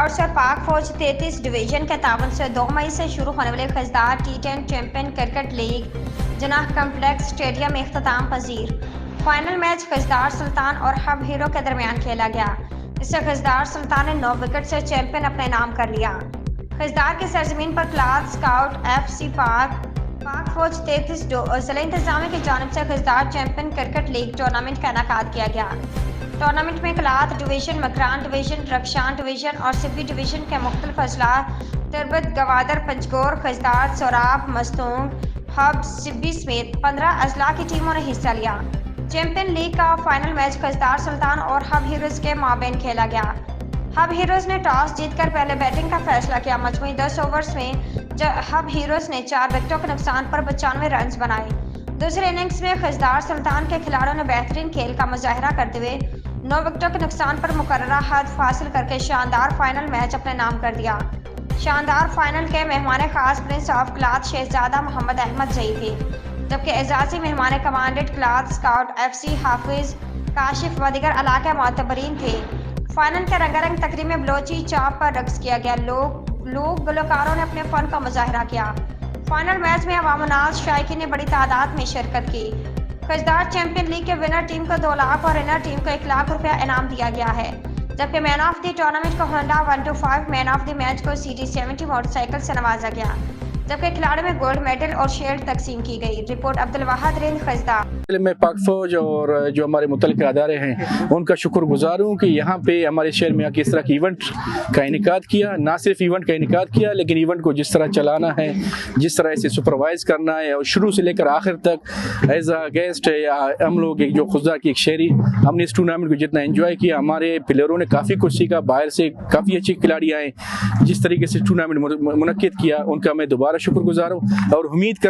Scouts और पाक फौज 33 डिवीजन के तावन से 2 मई से शुरू होने वाले खजदार T10 champion cricket league जनाह complex stadium में इख्तिताम पजीर। फाइनल मैच खजदार सुल्तान और हब हीरो के दरमियान खेला गया। इससे खजदार सुल्तान ने 9 विकेट से चैंपियन अपने नाम कर लिया। खजदार की सरजमीन पर क्लास स्काउट FC पाक फौज 33 जिला इंतजामिया की जानिब से खजदार चैंपियन क्रिकेट लीग टूर्नामेंट का इनेकाद किया गया। टूर्नामेंट में क्लात डिवीजन, मकरान डिवीजन, रक्षान डिवीजन और सिब्बी डिवीजन के मुख्तलिफ अजला तिरबत, गवादर, पंचगोर, खजदार, सोराब, मस्तूंग, हब, सिब्बी समेत 15 अजला की टीमों ने हिस्सा लिया। चैंपियन लीग का फाइनल मैच खजदार सुल्तान और हब हीरोज के माबैन खेला गया। हब हीरोज ने टॉस जीतकर पहले बैटिंग का फैसला किया। मजमूई 10 ओवर्स में हब हीरोज ने 4 विकेटों के नुकसान पर 95 रन बनाए। दूसरे इनिंग्स में खजदार सुल्तान के खिलाड़ियों ने बेहतरीन खेल का मुजाहिरा करते हुए 9 विकेटों के नुकसान पर मुकर्ररा हद हासिल करके शानदार फाइनल मैच अपने नाम कर दिया। शानदार फाइनल के मेहमान खास प्रिंस ऑफ क्लात शहजादा मोहम्मद अहमद जई थे, जबकि एजाजी मेहमान कमांडेड क्लात स्काउट FC हाफिज काशिफ व दीगर इलाके मोतबरीन थे। फाइनल के रंगारंग तकरीब में बलोची चाप पर रक्स किया गया। लोग गुलकारों ने अपने फन का मुजाहिरा किया। फाइनल मैच में अवामनाज शायकीन ने बड़ी तादाद में शिरकत की। खजदार चैंपियन लीग के विनर टीम को 2 लाख और इनर टीम को 1 लाख रुपया इनाम दिया गया है, जबकि मैन ऑफ द टूर्नामेंट को Honda 125, man of the match को CD70 मोटरसाइकिल से नवाजा गया, जबकि खिलाड़ियों में गोल्ड मेडल और शील्ड तकसीम की गई। रिपोर्ट अब्दुल वाहिद रिंद खजदार। मैं पाक फौज और जो हमारे मुतल्लिक़ अदारे हैं उनका शुक्रगुजार हूँ कि यहाँ पे हमारे शहर में आके इस तरह की इवेंट का इनेकाद किया। ना सिर्फ इवेंट का इनेकाद किया, लेकिन इवेंट को जिस तरह चलाना है, जिस तरह इसे सुपरवाइज करना है और शुरू से लेकर आखिर तक एज आ गेस्ट या हम लोग जो खुदा की एक शहरी, हमने इस टूर्नामेंट को जितना एंजॉय किया, हमारे प्लेयरों ने काफ़ी कुछ सीखा, बाहर से काफ़ी अच्छे खिलाड़ी आए। जिस तरीके से टूर्नामेंट मुनक्किद किया उनका मैं दोबारा शुक्रगुजार हूँ और उम्मीद कर